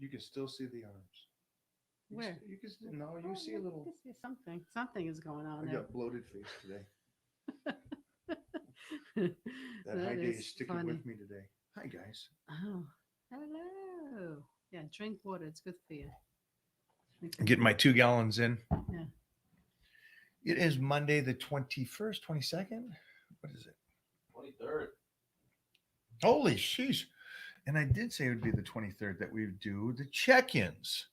You can still see the arms. Where? You can still, no, you Oh, see yeah, a little. this is something. Something is going on I there. got bloated face today. That high That day is is sticking funny. with me today. Hi guys. Oh, hello. Yeah, drink water. It's good for you. Makes you Getting my 2 gallons in. yeah. It is Monday the 21st, 22nd. What is it? 23rd. Holy sheesh. And I did say it would be the 23rd that we would do the check-ins.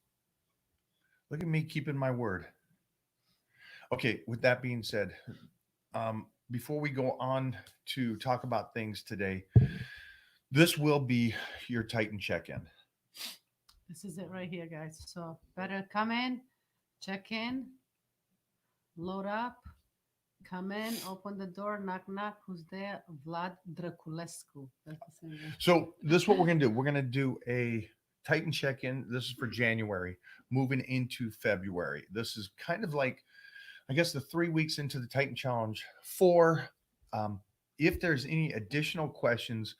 Look at me keeping my word. Okay, with that being said, before we go on to talk about things today, this will be your Titan check-in. This is it right here, guys. So better come in, check in, load up, come in, open the door, knock knock. Who's there? Vlad Draculescu. That's the same name. So this is what we're gonna do. We're gonna do a Titan check-in. This is for January, moving into February. This is kind of like, I guess, the 3 weeks into the Titan Challenge. Um, if there's any additional questions,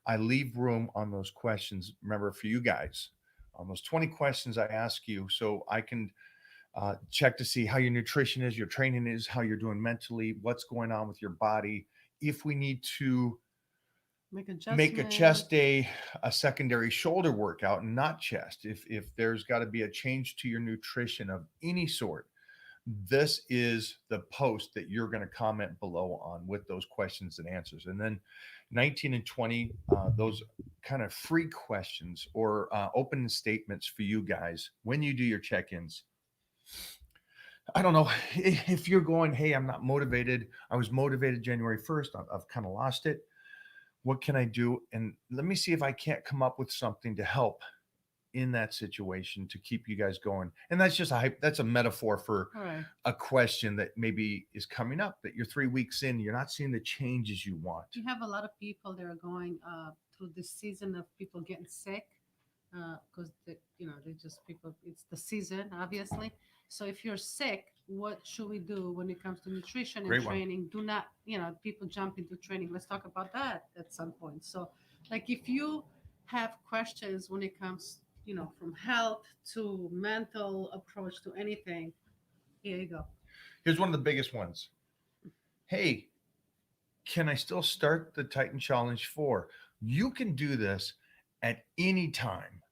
I leave room on those questions. Remember, for you guys, on those 20 questions I ask you, so I can check to see how your nutrition is, your training is, how you're doing mentally, what's going on with your body. If we need to Make make a adjustment. chest day a secondary shoulder workout and not chest, if there's got to be a change to your nutrition of any sort, this is the post that you're going to comment below on with those questions and answers. And then 19 and 20, those kind of free questions or open statements for you guys when you do your check-ins. I don't know if you're going, hey, I'm not motivated. I was motivated January 1st. I've kind of lost it. What can I do? And let me see if I can't come up with something to help in that situation to keep you guys going. And that's just that's a metaphor for All right. a question that maybe is coming up, that you're 3 weeks in, you're not seeing the changes you want. We have a lot of people that are going through this season of people getting sick because they just people. It's the season, obviously. So if you're sick, what should we do when it comes to nutrition and Great one. training? Do not, people jump into training. Let's talk about that at some point. So, like, if you have questions when it comes, from health to mental approach to anything, here you go. Here's one of the biggest ones. Hey, can I still start the Titan Challenge 4? You can do this at any time.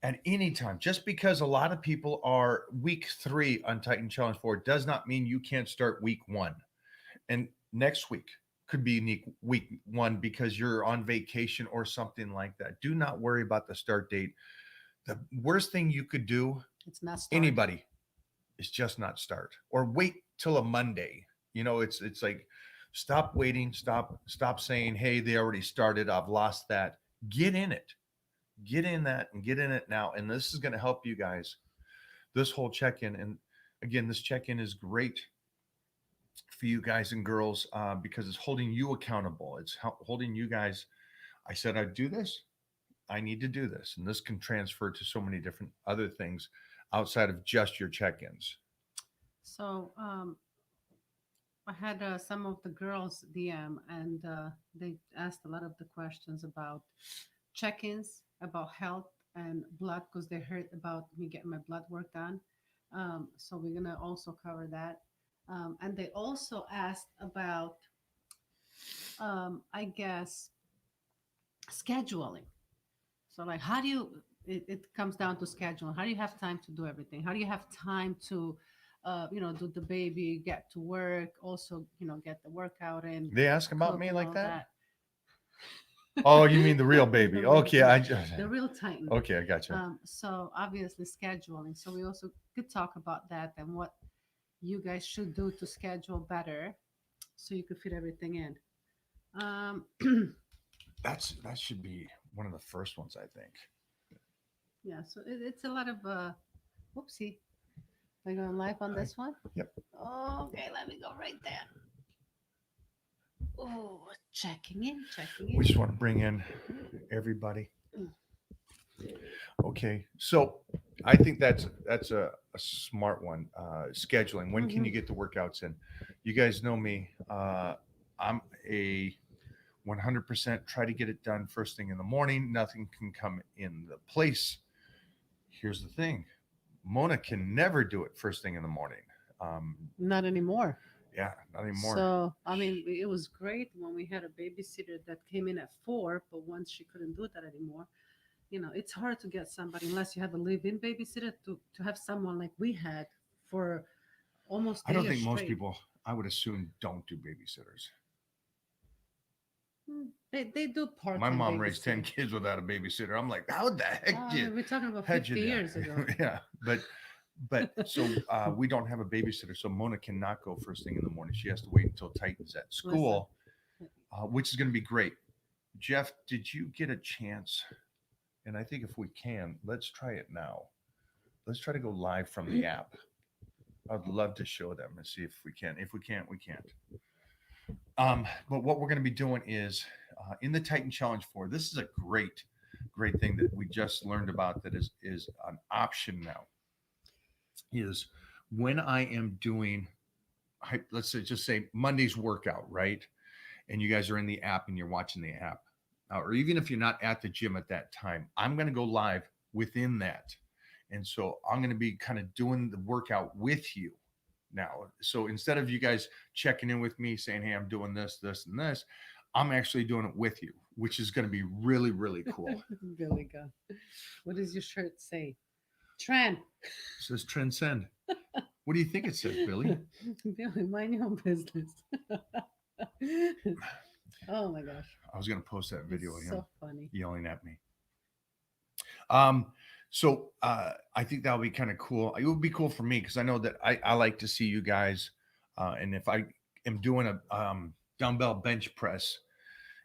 At any time. Just because a lot of people are week 3 on Titan Challenge 4 does not mean you can't start week 1. And next week could be unique week 1 because you're on vacation or something like that. Do not worry about the start date. The worst thing you could do, It's not start. anybody, is just not start or wait till a Monday. It's like, stop waiting, stop saying, hey, they already started, I've lost that. Get in it. Get in that and get in it now. And this is going to help you guys, this whole check-in. And again, this check-in is great for you guys and girls because it's holding you accountable. It's holding you guys. I said I'd do this. I need to do this. And this can transfer to so many different other things outside of just your check-ins. So I had some of the girls DM, and they asked a lot of the questions about check-ins, about health and blood, because they heard about me getting my blood work done. So we're gonna also cover that. And they also asked about, I guess, scheduling. So, like, how do you? It comes down to scheduling. How do you have time to do everything? How do you have time to, do the baby, get to work, also, get the workout in, They ask about cook, me and like all that? that. Oh, you mean the real baby? The real Okay, baby. The real Titan. okay, I gotcha. So obviously scheduling. So we also could talk about that and what you guys should do to schedule better, so you could fit everything in. Um, That should be one of the first ones, I think. yeah. So it's a lot of whoopsie. We're going live on I, this one. yep. Okay, let me go right there. Oh, checking in, checking We in. just want to bring in everybody. Okay, so I think that's a smart one. Scheduling. When can you Mhm. get the workouts in? You guys know me. I'm a 100% try to get it done first thing in the morning. Nothing can come in the place here's the thing: Mona can never do it first thing in the morning. Um, Not anymore. yeah, not anymore. So, I mean, it was great when we had a babysitter that came in at 4, but once she couldn't do that anymore, it's hard to get somebody unless you have a live-in babysitter to have someone like we had for almost I a don't year think most straight. people, I would assume, don't do babysitters. They do My part-time mom raised 10 babysitting. kids without a babysitter. I'm like, how the heck I mean, we're talking about how'd you 50 do? years ago. Yeah, but so we don't have a babysitter, so Mona cannot go first thing in the morning. She has to wait until Titan's at Listen, school, which is going to be great. Jeff, did you get a chance? And I think if we can, let's try it now. Let's try to go live from the app. I'd love to show them and see if we can. If we can't, we can't. But what we're going to be doing is in the Titan Challenge 4. This is a great thing that we just learned about that is an option now. Is when I am doing, let's say, just say Monday's workout, right? And you guys are in the app and you're watching the app, or even if you're not at the gym at that time, I'm going to go live within that. And so I'm going to be kind of doing the workout with you now. So instead of you guys checking in with me saying, hey, I'm doing this, this, and this, I'm actually doing it with you, which is going to be really, really cool. Billy go. What does your shirt say? Tran. It says transcend. What do you think it says, Billy? Billy, mind your own business. Oh my gosh. I was going to post that video of It's him so funny. yelling at me. So I think that'll be kind of cool. It would be cool for me because I know that I like to see you guys. And if I am doing a dumbbell bench press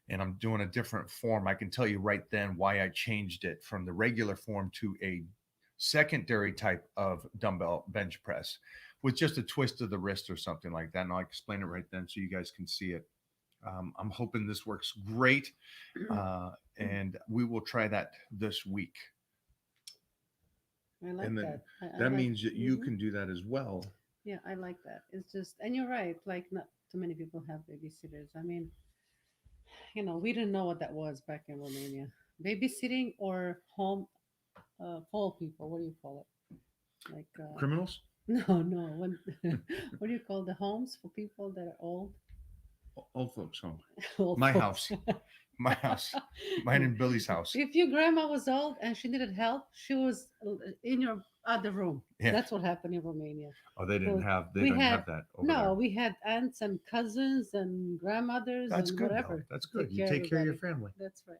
and I'm doing a different form, I can tell you right then why I changed it from the regular form to a secondary type of dumbbell bench press with just a twist of the wrist or something like that. And I'll explain it right then so you guys can see it. I'm hoping this works great. And we will try that this week. I like And then that. I that like. means that you Mhm. can do that as well. Yeah, I like that. It's just, and you're right. Like, not too many people have babysitters. I mean, we didn't know what that was back in Romania. Babysitting or home, for people. What do you call it? Like, Criminals? no. When, what do you call the homes for people that are old? Old folks home. Old My folks. house. My house. Mine and Billy's house. If your grandma was old and she needed help, she was in your other room. Yeah. That's what happened in Romania. Oh, they So we don't had have that over no, there. we had aunts and cousins and grandmothers That's and good though. whatever That's to good. take You care of take care of your everybody. family. That's right.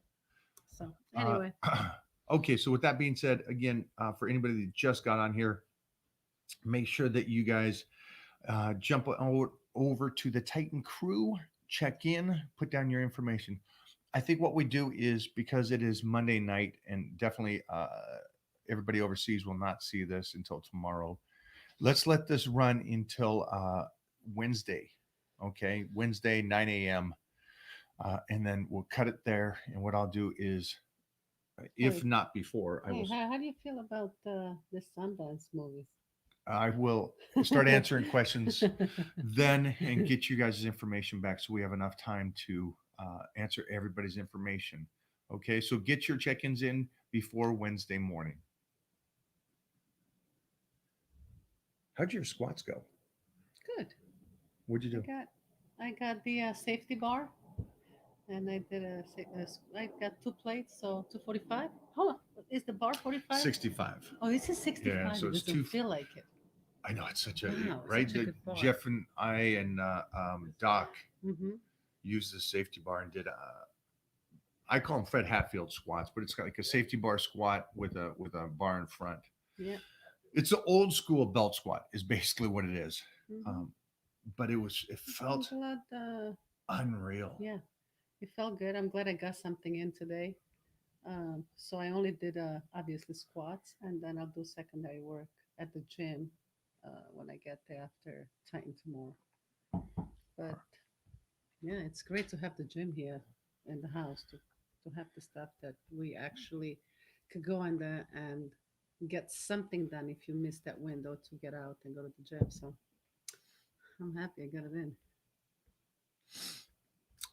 So Uh, anyway, okay, so with that being said, again, for anybody that just got on here, make sure that you guys jump over to the Titan Crew, check in, put down your information. I think what we do is because it is Monday night, and definitely everybody overseas will not see this until tomorrow. Let's let this run until Wednesday. Okay, Wednesday 9 a.m. And then we'll cut it there. And what I'll do is, if hey, not before, hey, how do you feel about the Sundance movies? I will start answering questions then and get you guys' information back so we have enough time to answer everybody's information. Okay, so get your check-ins in before Wednesday morning. How'd your squats go? Good. What'd you I do? got I got the safety bar, and I did I got 2 plates, so 245. Hold on, is the bar 45? 65. Oh, this is Yeah, 65. so It it's doesn't two. feel like it. I know it's such a Wow, it's right. such a good bar. Jeff and I and Doc Mm-hmm. used the safety bar and did. I call them Fred Hatfield squats, but it's like a safety bar squat with a bar in front. Yeah. It's an old school belt squat, is basically what it is. Mm-hmm. But it I'm felt glad. unreal. Yeah, it felt good. I'm glad I got something in today. So I only did obviously squats, and then I'll do secondary work at the gym when I get there after Titan tomorrow. But yeah, it's great to have the gym here in the house to have the stuff that we actually could go in there and get something done if you miss that window to get out and go to the gym. So I'm happy I got it in.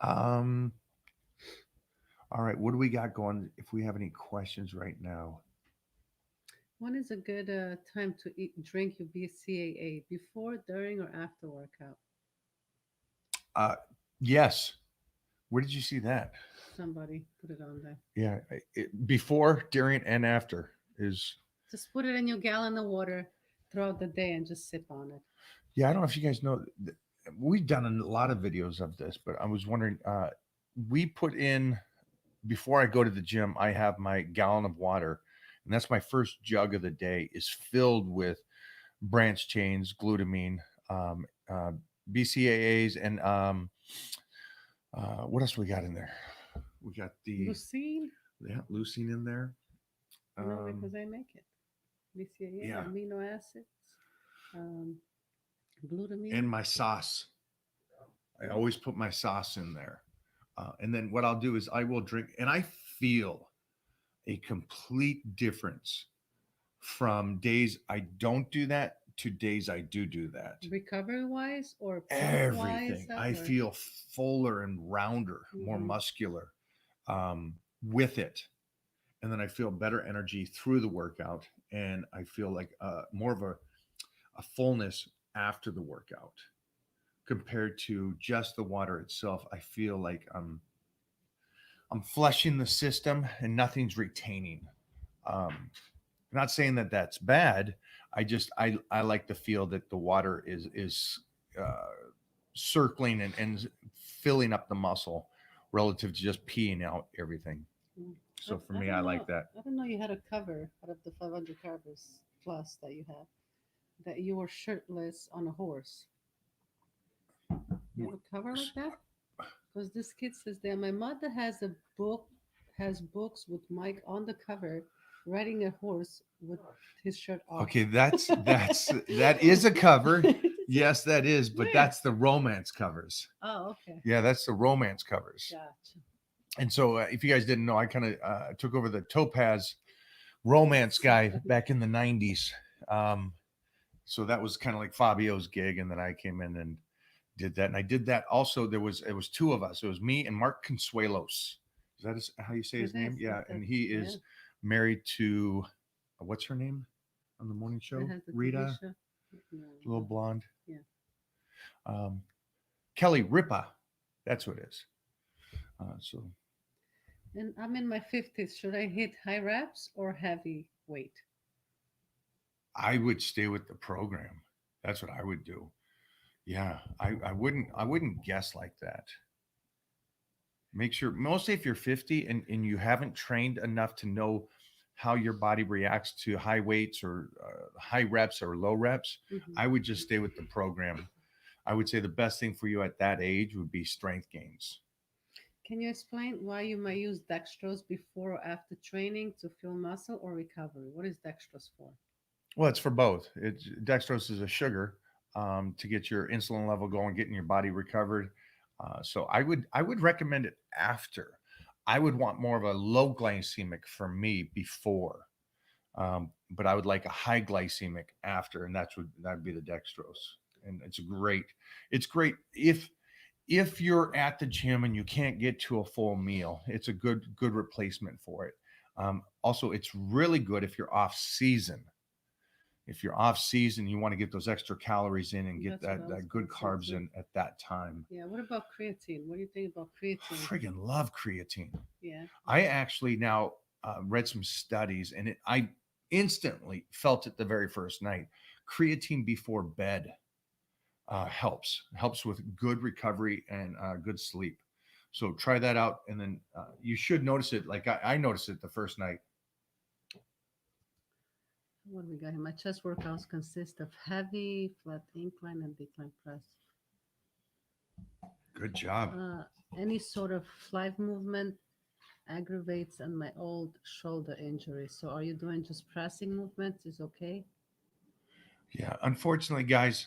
Um. All right, what do we got going? If we have any questions right now, When is a good time to drink your BCAA? Before, during, or after workout? Uh, yes. Where did you see that? Somebody put it on there. Yeah, before, during, and after is. Just put it in your gallon of water throughout the day and just sip on it. Yeah, I don't know if you guys know. We've done a lot of videos of this, but I was wondering. We put in before I go to the gym. I have my gallon of water, and that's my first jug of the day. Is filled with branch chains, glutamine, um, uh, BCAAs, and what else we got in there? We got the Leucine? leucine in there. No, because I make it. BCAA, Yeah, amino acids, um, and glutamine. my sauce. I always put my sauce in there. And then what I'll do is I will drink, and I feel a complete difference from days I don't do that to days I do that. Recovery wise or wise? Everything. I feel fuller and rounder, more Mhm. muscular with it. And then I feel better energy through the workout. And I feel like more of a fullness after the workout compared to just the water itself. I feel like I'm flushing the system and nothing's retaining. Um, not saying that that's bad. I like to feel that the water is circling and filling up the muscle relative to just peeing out everything. Mm. So for I me, don't I know. like that. I don't know. You had a cover out of the 500 carbs plus that you have. That you were shirtless on a horse. You have a cover like that? Because this kid says that my mother has a book, has books with Mike on the cover, riding a horse with his shirt off. Okay, that is a cover. Yes, that is, but Where? that's the romance covers. Oh, okay. Yeah, that's the romance covers. Gotcha. And so, if you guys didn't know, I kind of took over the Topaz romance guy back in the '90s. Um, so that was kind of like Fabio's gig, and then I came in and did that. And I did that also. It was two of us. It was me and Mark Consuelos. Is that how you say his It name? is. Yeah, It and is. he Yeah. is married to what's her name on the morning show? It has the TV Rita, show. No, little no. blonde. Yeah. Um, Kelly Ripa. That's what it is. So And I'm in my 50s. Should I hit high reps or heavy weight? I would stay with the program. That's what I would do. Yeah, I wouldn't guess like that. Make sure, mostly if you're 50 and you haven't trained enough to know how your body reacts to high weights or high reps or low reps, Mhm. I would just stay with the program. I would say the best thing for you at that age would be strength gains. Can you explain why you might use dextrose before or after training to fuel muscle or recovery? What is dextrose for? Well, it's for both. It's dextrose is a sugar to get your insulin level going, getting your body recovered. So I would recommend it after. I would want more of a low glycemic for me before, but I would like a high glycemic after, and that'd be the dextrose. And it's great if you're at the gym and you can't get to a full meal. It's a good replacement for it. Also, it's really good if you're off season. If you're off season, you want to get those extra calories in and get That's what I was that going good to say carbs too. in at that time. Yeah. What about creatine? What do you think about creatine? Friggin' love creatine. Yeah. I actually now read some studies, and I instantly felt it the very first night. Creatine before bed helps with good recovery and good sleep. So try that out, and then you should notice it. Like I noticed it the first night. What do we got here? My chest workouts consist of heavy, flat incline, and decline press. Good job. Uh, any sort of flight movement aggravates on my old shoulder injury. So are you doing just pressing movements? Is okay? Yeah, unfortunately, guys,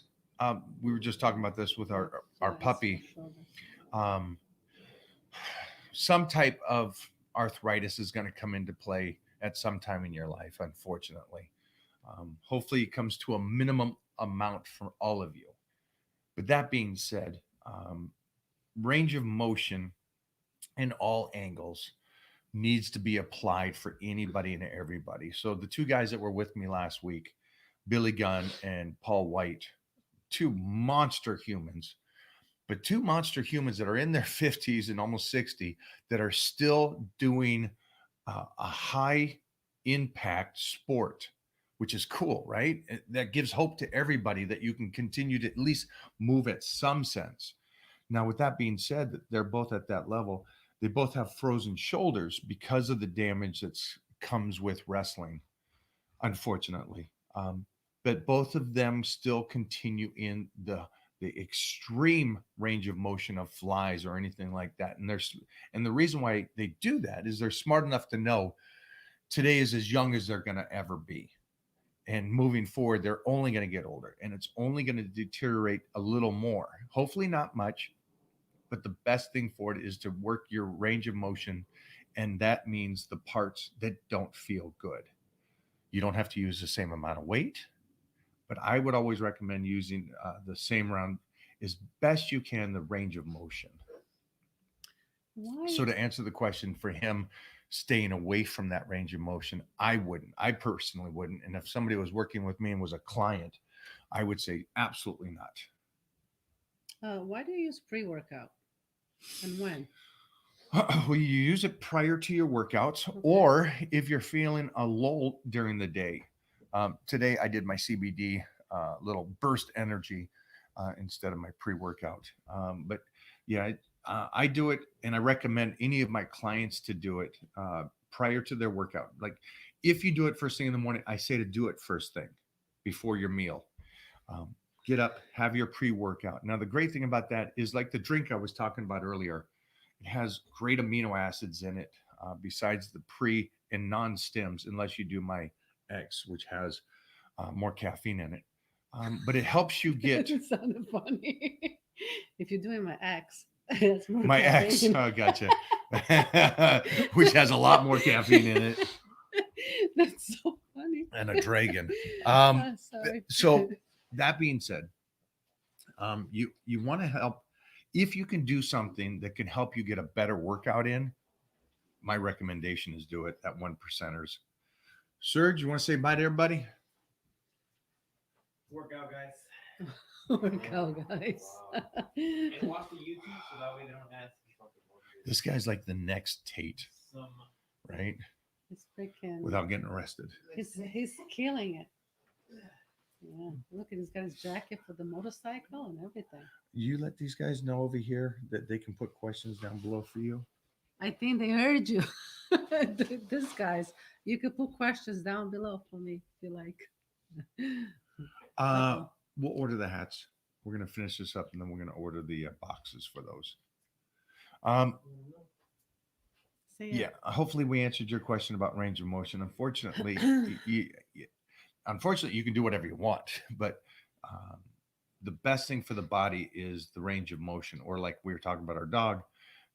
we were just talking about this with our Yes, my puppy. shoulder. Um, some type of arthritis is going to come into play at some time in your life, unfortunately. Hopefully, it comes to a minimum amount for all of you. But that being said, range of motion in all angles, needs to be applied for anybody and everybody. So the two guys that were with me last week, Billy Gunn and Paul White, two monster humans, but two monster humans that are in their 50s and almost 60 that are still doing a high impact sport, which is cool, right? That gives hope to everybody that you can continue to at least move at some sense. Now, with that being said, that they're both at that level. They both have frozen shoulders because of the damage that comes with wrestling, unfortunately. But both of them still continue in the extreme range of motion of flies or anything like that. And the reason why they do that is they're smart enough to know today is as young as they're going to ever be. And moving forward, they're only going to get older and it's only going to deteriorate a little more. Hopefully, not much, but the best thing for it is to work your range of motion. And that means the parts that don't feel good. You don't have to use the same amount of weight, but I would always recommend using the same round as best you can, the range of motion. Why? So to answer the question for him, staying away from that range of motion, I wouldn't. I personally wouldn't. And if somebody was working with me and was a client, I would say absolutely not. Why do you use pre-workout, and when? Well, you use it prior to your workouts, Okay. or if you're feeling a lull during the day. Today, I did my CBD little burst energy instead of my pre-workout. But yeah, I do it, and I recommend any of my clients to do it prior to their workout. Like if you do it first thing in the morning, I say to do it first thing before your meal. Um, get up, have your pre-workout. Now, the great thing about that is like the drink I was talking about earlier. It has great amino acids in it, besides the pre and non-stems, unless you do my X, which has more caffeine in it. But it helps you get It sounded funny. If you're doing my ex, it's more my X. caffeine. Oh, gotcha. Which has a lot more caffeine in it That's so funny. and a dragon. Sorry. So that being said, you want to help if you can do something that can help you get a better workout in. My recommendation is do it at 1%ers. Serge, you want to say bye to everybody? Workout, guys. Workout, guys. And watch the YouTube so that way they don't ask you something more weird. This guy's like the next Tate, Some right? He's freaking. Without getting arrested. He's killing it. Yeah, look at he's got his jacket for the motorcycle and everything. You let these guys know over here that they can put questions down below for you. I think they heard you. This guys, you could put questions down below for me if you like. We'll order the hats. We're gonna finish this up, and then we're gonna order the boxes for those. So, Yeah. Hopefully, we answered your question about range of motion. Unfortunately, unfortunately, you can do whatever you want, but the best thing for the body is the range of motion. Or like we were talking about our dog,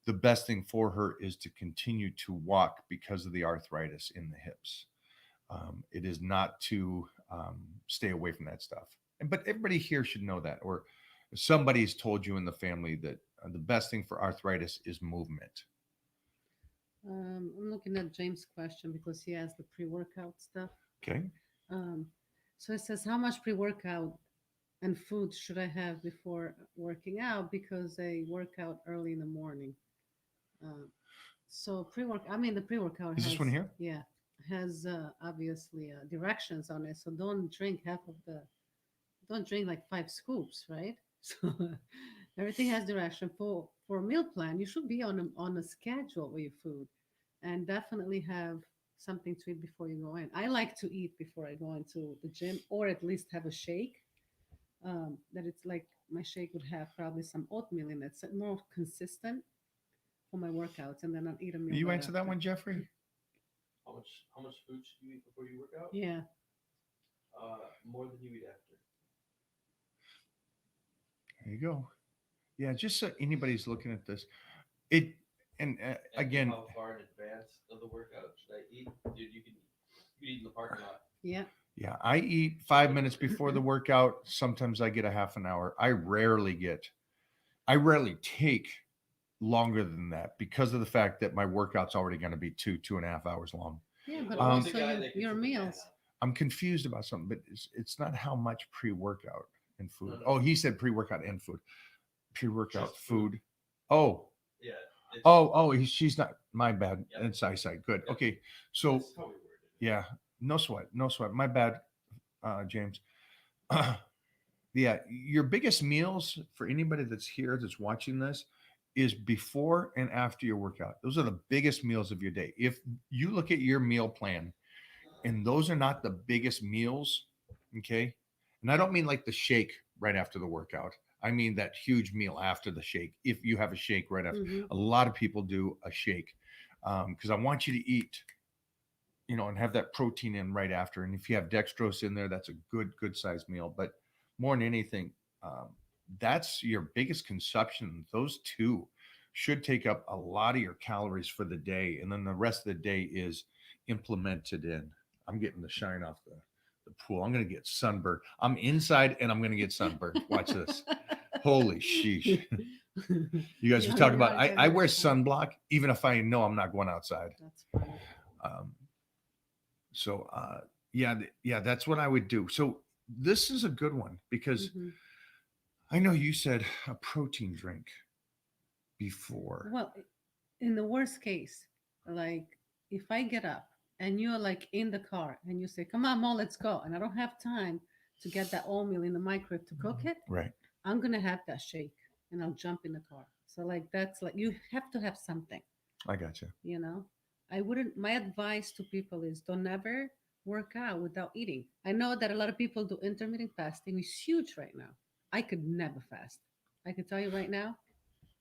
the best thing for her is to continue to walk because of the arthritis in the hips. It is not to stay away from that stuff. But everybody here should know that, or somebody's told you in the family that the best thing for arthritis is movement. I'm looking at James' question because he has the pre-workout stuff. Okay. So it says, how much pre-workout and food should I have before working out? Because I work out early in the morning. So the pre-workout Is this one here? Yeah, has obviously directions on it. So don't drink don't drink like 5 scoops, right? So everything has direction. For a meal plan, you should be on a schedule with your food, and definitely have something to eat before you go in. I like to eat before I go into the gym, or at least have a shake. That it's like my shake would have probably some oatmeal in it, so more consistent for my workouts, and then I'll eat a meal. You right answer that after. one, Jeffrey? how much food should you eat before you work out? Yeah. More than you eat after. There you go. Yeah, just so anybody's looking at this, and And again, how far in advance of the workout should I eat? Dude, you can eat in the parking lot. Yeah. yeah, I eat 5 minutes before the workout. Sometimes I get a half an hour. I rarely take longer than that because of the fact that my workout's already going to be 2.5 hours long. Yeah, but Don't want the also guy that can your put the pan meals. out. I'm confused about something, but it's not how much pre-workout and food. No, no. Oh, he said pre-workout and food. Pre-workout Just food. food. Oh, Yeah. It's, she's not. My bad. Yep. It's eyesight. Good. Yep. Okay. So that's how we worded it. yeah, no sweat. No sweat. My bad, James. Yeah, your biggest meals for anybody that's here that's watching this is before and after your workout. Those are the biggest meals of your day. If you look at your meal plan and those are not the biggest meals, okay? And I don't mean like the shake right after the workout. I mean that huge meal after the shake. If you have a shake right after, Mhm. a lot of people do a shake because I want you to eat, and have that protein in right after. And if you have dextrose in there, that's a good sized meal. But more than anything, um, that's your biggest consumption. Those two should take up a lot of your calories for the day, and then the rest of the day is implemented in. I'm getting the shine off the pool. I'm gonna get sunburned. I'm inside and I'm gonna get sunburned. Watch this. Holy sheesh. You guys are No, talking you're about not I gonna wear get sun. sunblock even if I know I'm not going outside. That's funny. Um, so yeah, that's what I would do. So this is a good one because Mhm. I know you said a protein drink before. Well, in the worst case, like if I get up and you're like in the car and you say, "Come on, Mom, let's go," and I don't have time to get that oatmeal in the microwave to cook it, Right. I'm gonna have that shake and I'll jump in the car. So like that's like you have to have something, I got you. you know. I wouldn't. My advice to people is don't ever work out without eating. I know that a lot of people do intermittent fasting. It's huge right now. I could never fast. I can tell you right now,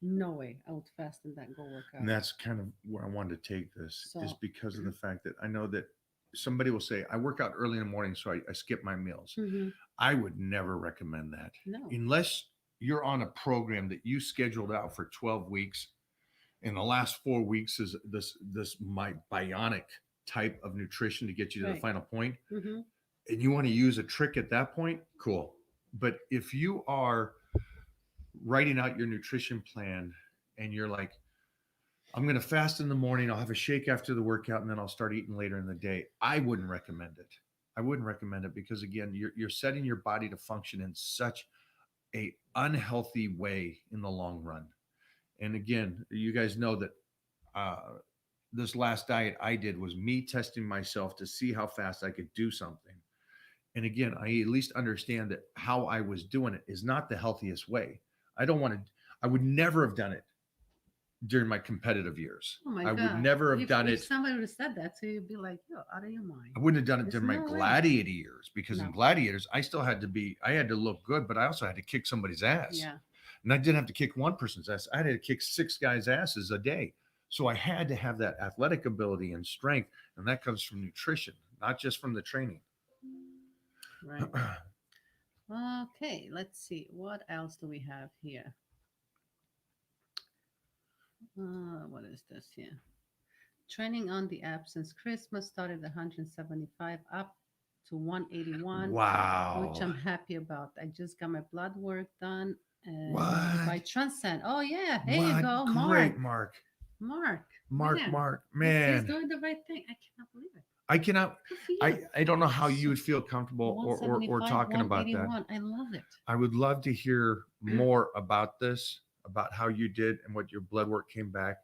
no way I would fast and then go work out. And that's kind of where I wanted to take this is So- because of the fact that I know that somebody will say, I work out early in the morning, so I skip my meals. Mhm. I would never recommend that. No. Unless you're on a program that you scheduled out for 12 weeks and the last 4 weeks is this my bionic type of nutrition to get you to the Right. final point, Mhm. and you want to use a trick at that point, cool. But if you are writing out your nutrition plan and you're like, I'm going to fast in the morning, I'll have a shake after the workout, and then I'll start eating later in the day, I wouldn't recommend it. I wouldn't recommend it because again, you're setting your body to function in such a unhealthy way in the long run. And again, you guys know that this last diet I did was me testing myself to see how fast I could do something. And again, I at least understand that how I was doing it is not the healthiest way. I don't want to, I would never have done it during my competitive years. Oh my I God. would never have If- done if it. somebody would have said that to you, you'd be like, yo, out of your mind. I wouldn't have done it There's during my no way. gladiator years because in No. gladiators, I still had to I had to look good, but I also had to kick somebody's ass. Yeah. And I didn't have to kick one person's ass. I had to kick 6 guys' asses a day. So I had to have that athletic ability and strength. And that comes from nutrition, not just from the training. Right. Okay. Let's see. What else do we have here? What is this here? Training on the app since Christmas started 175 up to 181. Wow. Which I'm happy about. I just got my blood work done and What? by Transcend. Oh yeah, there What? you go, Great, Mark. Mark. Mark. Mark. He's Man, doing the right thing. I cannot believe it. I cannot. Good for you. I don't know how you would feel comfortable or 175, talking about that. 181. I love it. I would love to hear more about this, about how you did and what your blood work came back.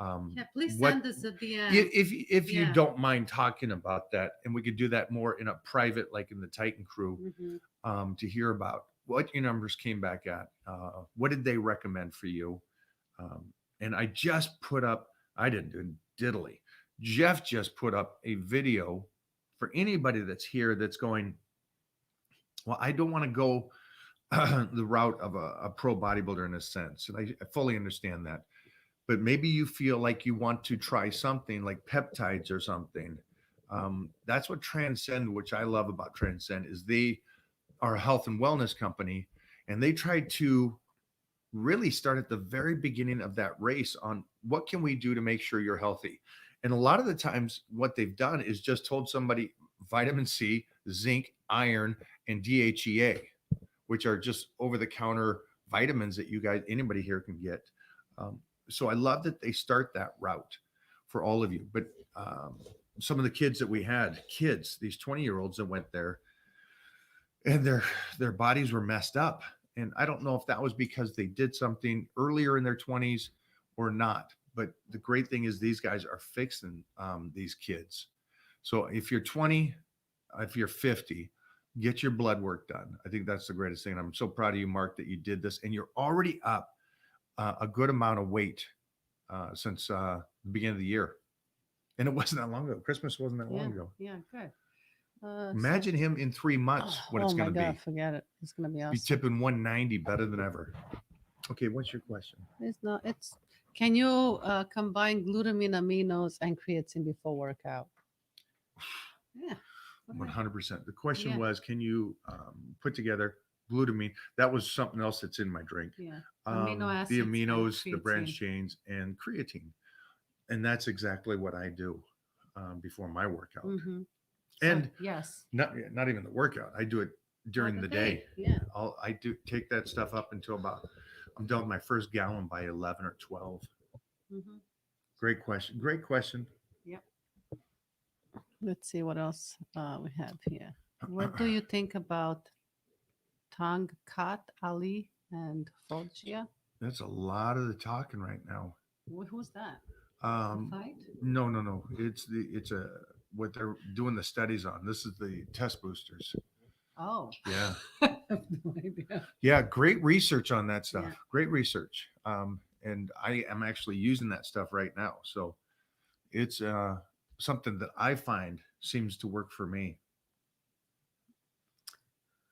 Yeah, please what- send us a DM. If you Yeah. don't mind talking about that, and we could do that more in a private, like in the Titan crew, Mhm. to hear about what your numbers came back at. What did they recommend for you? And I just put up, I didn't do diddly. Jeff just put up a video for anybody that's here that's going, well, I don't want to go the route of a pro bodybuilder in a sense. And I fully understand that. But maybe you feel like you want to try something like peptides or something. That's what Transcend, which I love about Transcend, is they are a health and wellness company, and they try to really start at the very beginning of that race on what can we do to make sure you're healthy. And a lot of the times what they've done is just told somebody vitamin C, zinc, iron, and DHEA, which are just over the counter vitamins that you guys, anybody here can get. so I love that they start that route for all of you. But some of the kids that we had, these 20-year-olds that went there, and their bodies were messed up. And I don't know if that was because they did something earlier in their 20s or not. But the great thing is these guys are fixing these kids. So if you're 20, if you're 50, get your blood work done. I think that's the greatest thing. And I'm so proud of you, Mark, that you did this, and you're already up a good amount of weight since the beginning of the year. And it wasn't that long ago. Christmas wasn't that long ago. Yeah, good. Imagine him in 3 months, what it's oh going my to God, be. forget it. It's gonna be Be awesome. tipping 190 better than ever. Okay, what's your question? It's not. It's. Can you combine glutamine, aminos, and creatine before workout? Yeah. go ahead. 100%. The question Yeah. was, can you put together glutamine? That was something else that's in my drink. Yeah. Amino acids The and aminos, the branched creatine. chains, and creatine. And that's exactly what I do before my workout. Mhm. And yes. not even the workout. I do it during the day. Yeah. I do take that stuff up until about I'm done with my first gallon by 11 or 12. Mhm. Great question. Great question. Let's see what else we have here. What do you think about Tang Kat Ali and Foggia? That's a lot of the talking right now. Who's that? Um, Fight? no. It's a what they're doing the studies on. This is the test boosters. Oh. Yeah. I have no idea. Yeah, great research on that stuff. Yeah. Great research. And I am actually using that stuff right now. So it's something that I find seems to work for me.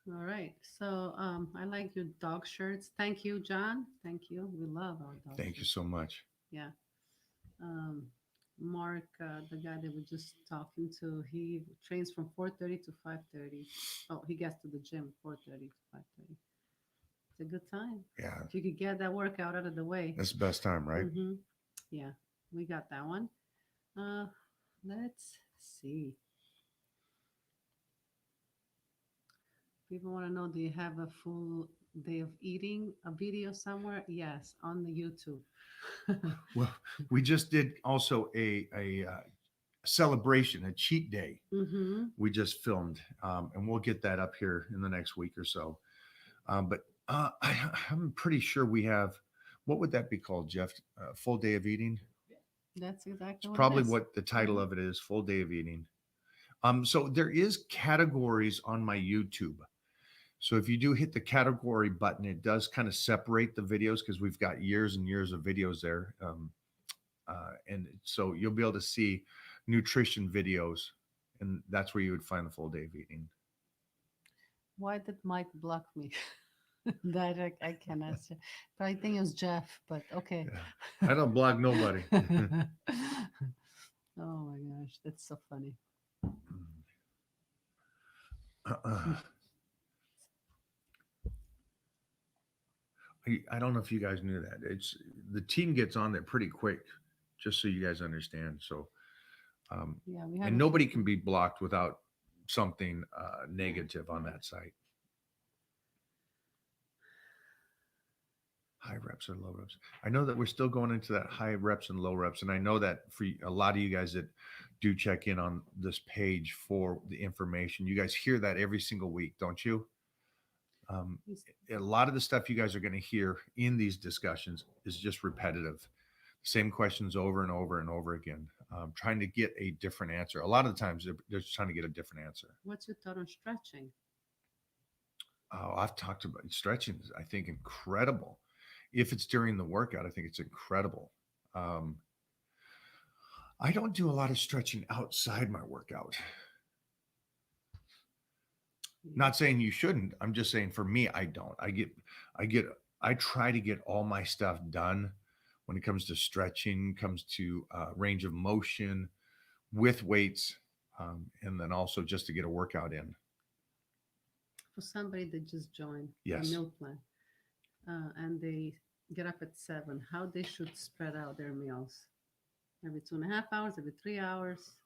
All right. So I like your dog shirts. Thank you, John. Thank you. We love our dog Thank you shirts. so much. Yeah. Mark, the guy that we're just talking to, he trains from 4:30 to 5:30. Oh, he gets to the gym 4:30 to 5:30. It's a good time. Yeah, If you could get that workout out of the way. that's the best time, right? Mhm. Yeah, we got that one. Let's see. People want to know, do you have a full day of eating a video somewhere? Yes, on the YouTube. Well, we just did also a celebration, a cheat day. Mm-hmm. We just filmed, and we'll get that up here in the next week or so. But I'm pretty sure we have. What would that be called, Jeff? Full day of eating. That's exactly It's what probably it is. what the title Mhm. of it is. Full day of eating. So there is categories on my YouTube. So if you do hit the category button, it does kind of separate the videos because we've got years and years of videos there. And so you'll be able to see nutrition videos, and that's where you would find the full day of eating. Why did Mike block me? That I can answer. But I think it was Jeff, but okay. Yeah. I don't block nobody. Oh my gosh, that's so funny. I don't know if you guys knew that. It's the team gets on there pretty quick, just so you guys understand. So, Yeah, we have and a nobody few- can be blocked without something negative on that site. High reps or low reps. I know that we're still going into that high reps and low reps, and I know that for a lot of you guys that do check in on this page for the information, you guys hear that every single week, don't you? He's- A lot of the stuff you guys are going to hear in these discussions is just repetitive, same questions over and over and over again, trying to get a different answer. A lot of the times they're just trying to get a different answer. What's your thought on stretching? Oh, I've talked about stretching is, I think, incredible. If it's during the workout, I think it's incredible. I don't do a lot of stretching outside my workout. Not saying you shouldn't. I'm just saying for me, I don't. I try to get all my stuff done when it comes to stretching, comes to range of motion with weights, and then also just to get a workout in. For somebody that just joined Yes. a meal plan and they get up at 7, how they should spread out their meals? Every 2.5 hours, every 3 hours?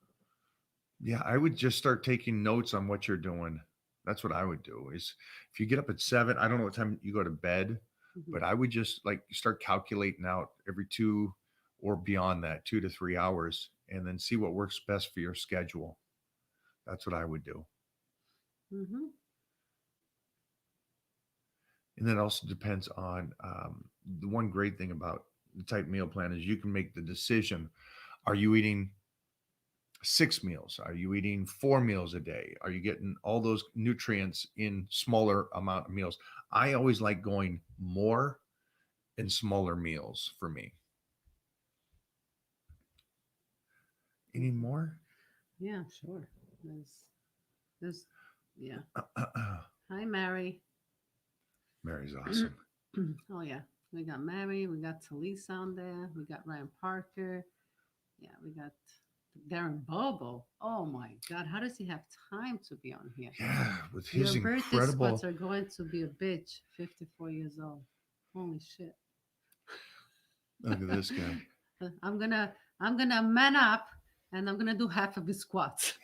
Yeah, I would just start taking notes on what you're doing. That's what I would do. Is if you get up at 7, I don't know what time you go to bed, Mhm. But I would just like start calculating out every 2 or beyond that 2 to 3 hours and then see what works best for your schedule. That's what I would do. Mhm. And that also depends on the one great thing about the type meal plan is you can make the decision. Are you eating 6 meals? Are you eating 4 meals a day? Are you getting all those nutrients in smaller amount of meals? I always like going more in smaller meals for me. Any Mhm. more? Yeah, sure. There's, yeah. Hi, Mary. Mary's awesome. Oh yeah, we got Mary, we got Talisa on there, we got Ryan Parker. Yeah, we got Darren Bobo. Oh my God, how does he have time to be on here? Yeah, with Your his birthday spots incredible. are going to be a bitch. 54 years old. Holy shit. Look at this guy. I'm gonna I'm gonna man up and I'm gonna do half of his squats.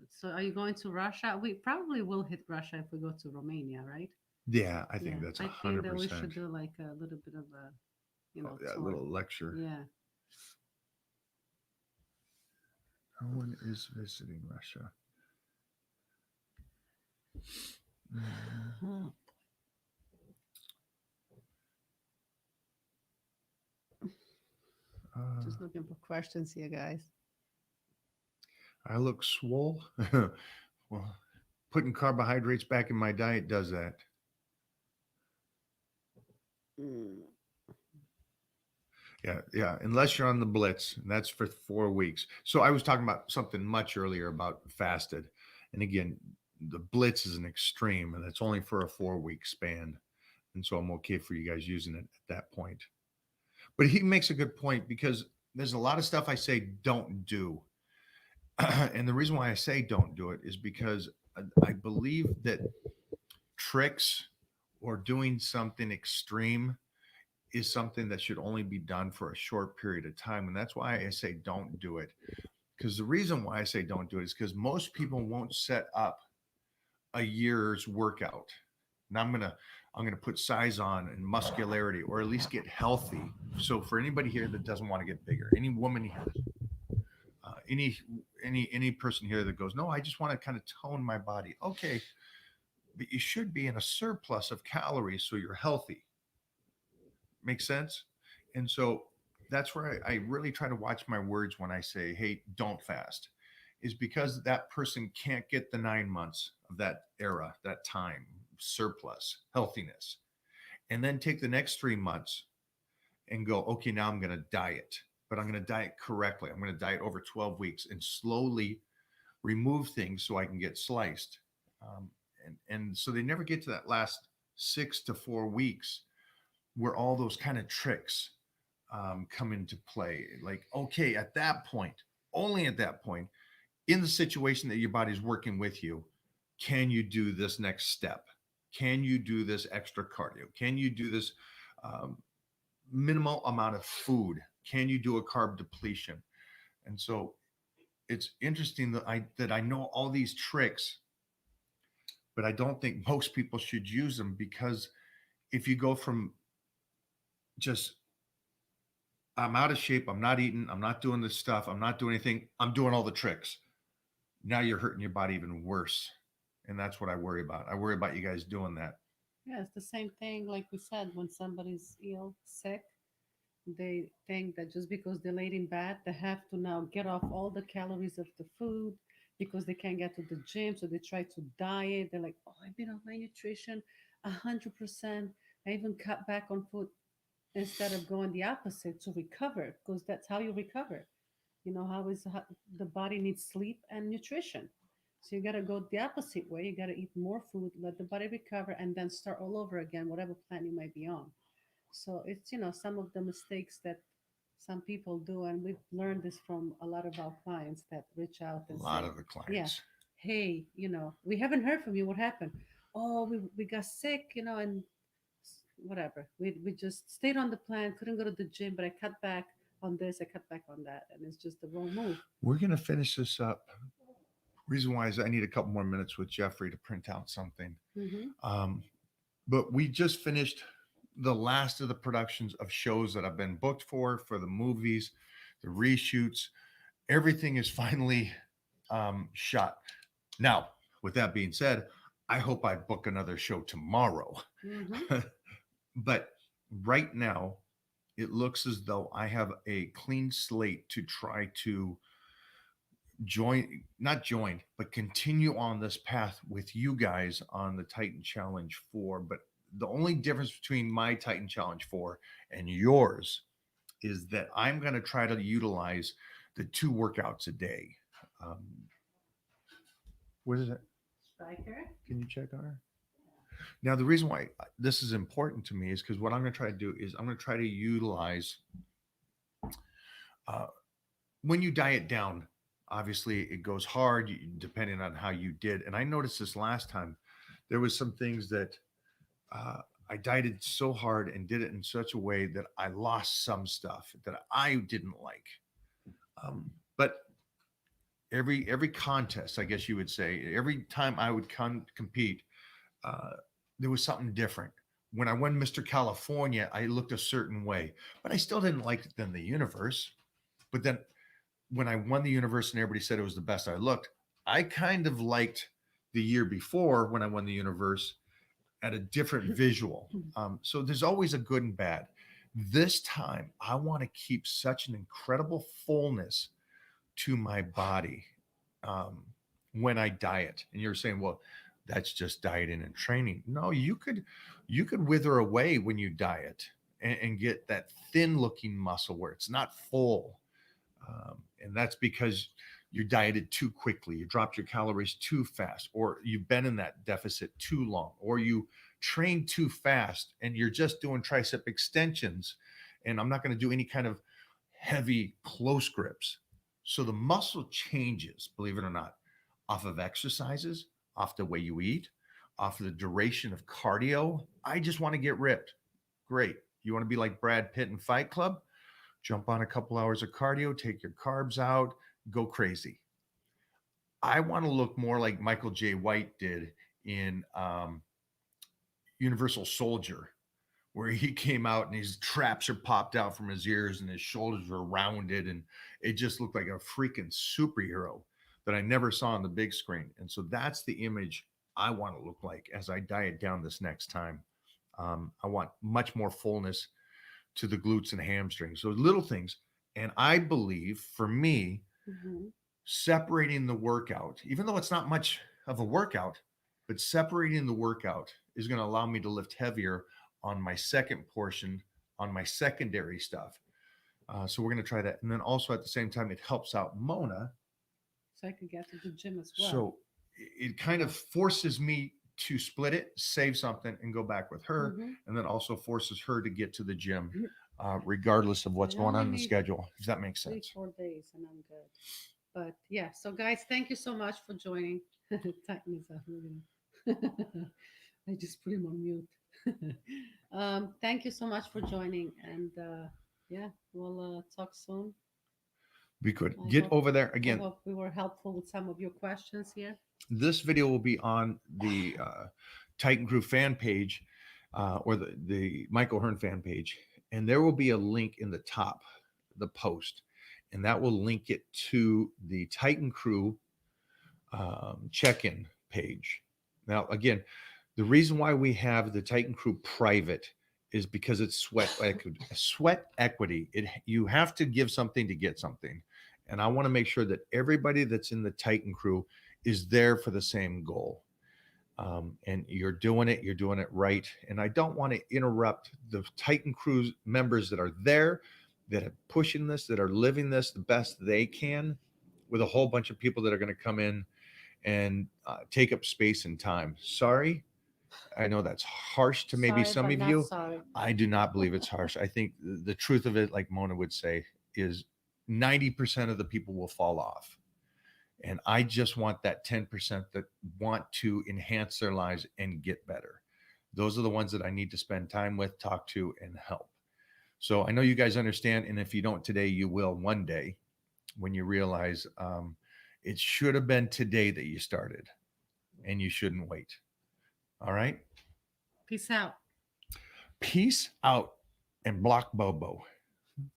So are you going to Russia? We probably will hit Russia if we go to Romania, right? Yeah, I Yeah, think that's a I think hundred that we percent. should do like a little bit of a, Oh, yeah, tour. little lecture. Yeah. No one is visiting Russia. Mhm. Uh, Just looking for questions here, guys. I look swole. Well, putting carbohydrates back in my diet does that. Mm. Yeah, yeah. Unless you're on the blitz, and that's for 4 weeks. So I was talking about something much earlier about fasted, and again, the blitz is an extreme, and it's only for a 4 week span, and so I'm okay for you guys using it at that point. But he makes a good point because there's a lot of stuff I say don't do, and the reason why I say don't do it is because I believe that tricks or doing something extreme is something that should only be done for a short period of time. And that's why I say don't do it. Because the reason why I say don't do it is because most people won't set up a year's workout. And I'm gonna put size on and muscularity or at least get healthy. So for anybody here that doesn't want to get bigger, any woman here, any person here that goes, no, I just want to kind of tone my body. Okay, but you should be in a surplus of calories so you're healthy. Make sense? And so that's where I really try to watch my words when I say, hey, don't fast, is because that person can't get the 9 months of that era, that time, surplus, healthiness, and then take the next 3 months and go, okay, now I'm going to diet, but I'm going to diet correctly. I'm going to diet over 12 weeks and slowly remove things so I can get sliced. And so they never get to that last 6 to 4 weeks where all those kind of tricks come into play. Like, okay, at that point, only at that point, in the situation that your body's working with you, can you do this next step? Can you do this extra cardio? Can you do this um, minimal amount of food? Can you do a carb depletion? And so it's interesting that I know all these tricks, but I don't think most people should use them because if you go from just I'm out of shape. I'm not eating. I'm not doing this stuff. I'm not doing anything. I'm doing all the tricks. Now you're hurting your body even worse. And that's what I worry about. I worry about you guys doing that. Yeah, it's the same thing like we said when somebody's ill, sick, they think that just because they laid in bed, they have to now get off all the calories of the food because they can't get to the gym. So they try to diet. They're like, oh, I've been on my nutrition 100%. I even cut back on food instead of going the opposite to recover because that's how you recover. You know how the body needs sleep and nutrition. So you got to go the opposite way. You got to eat more food, let the body recover, and then start all over again, whatever plan you might be on. So it's some of the mistakes that some people do, and we've learned this from a lot of our clients that reach out A and lot say, of the "Yeah, clients. hey, we haven't heard from you. What happened? Oh, we got sick, and whatever. We just stayed on the plan, couldn't go to the gym, but I cut back on this, I cut back on that, and it's just the wrong move." We're going to finish this up Reason why is I need a couple more minutes with Jeffrey to print out something. Mm-hmm. But we just finished the last of the productions of shows that I've been booked for the movies, the reshoots. Everything is finally shot. Now, with that being said, I hope I book another show tomorrow. Mm-hmm. But right now, it looks as though I have a clean slate to try to not join, but continue on this path with you guys on the Titan Challenge 4. But the only difference between my Titan Challenge 4 and yours is that I'm going to try to utilize the 2 workouts a day. What is it? Striker. Can you check on her? Now, the reason why this is important to me is because what I'm going to try to do is I'm going to try to utilize when you diet down, obviously it goes hard depending on how you did. And I noticed this last time. There was some things that I dieted so hard and did it in such a way that I lost some stuff that I didn't like. But every contest, I guess you would say, every time I would compete, there was something different. When I won Mr. California, I looked a certain way, but I still didn't like it than the universe. But then when I won the universe and everybody said it was the best I looked, I kind of liked the year before when I won the universe at a different visual. So there's always a good and bad. This time, I want to keep such an incredible fullness to my body when I diet. And you're saying, well, that's just dieting and training. No, you could wither away when you diet and get that thin looking muscle where it's not full. And that's because you dieted too quickly, you dropped your calories too fast, or you've been in that deficit too long, or you trained too fast and you're just doing tricep extensions. And I'm not going to do any kind of heavy close grips. So the muscle changes, believe it or not, off of exercises, off the way you eat, off of the duration of cardio. I just want to get ripped. Great. You want to be like Brad Pitt in Fight Club? Jump on a couple hours of cardio, take your carbs out, go crazy. I want to look more like Michael J. White did in Universal Soldier, where he came out and his traps are popped out from his ears and his shoulders were rounded. And it just looked like a freaking superhero that I never saw on the big screen. And so that's the image I want to look like as I diet down this next time. I want much more fullness to the glutes and hamstrings. So little things. And I believe for me, separating the workout, even though it's not much of a workout, but separating the workout is going to allow me to lift heavier on my second portion, on my secondary stuff. So we're going to try that. And then also at the same time, it helps out Mona. So I could get to the gym as well. So it kind of forces me to split it, save something, and go back with her. And then also forces her to get to the gym, regardless of what's going on in the schedule. Does that make sense? 3-4 days and I'm good. But yeah, so guys, thank you so much for joining. Tighten this up. I just put him on mute. Thank you so much for joining. And yeah, we'll talk soon. We could I get hope- over there I again. hope we were helpful with some of your questions here. This video will be on the Titan Crew fan page or the Michael Hearn fan page. And there will be a link in the top, the post, and that will link it to the Titan Crew check-in page. Now, again, the reason why we have the Titan Crew private is because it's sweat equity. You have to give something to get something. And I want to make sure that everybody that's in the Titan Crew is there for the same goal. And you're doing it right. And I don't want to interrupt the Titan Crew members that are there, that are pushing this, that are living this the best they can, with a whole bunch of people that are going to come in and take up space and time. Sorry. I know that's harsh to maybe Sorry, some but of not you. sorry. I do not believe it's harsh. I think the truth of it, like Mona would say, is 90% of the people will fall off. And I just want that 10% that want to enhance their lives and get better. Those are the ones that I need to spend time with, talk to, and help. So I know you guys understand. And if you don't today, you will one day when you realize It should have been today that you started, and you shouldn't wait. All right. Peace out. Peace out and block Bobo.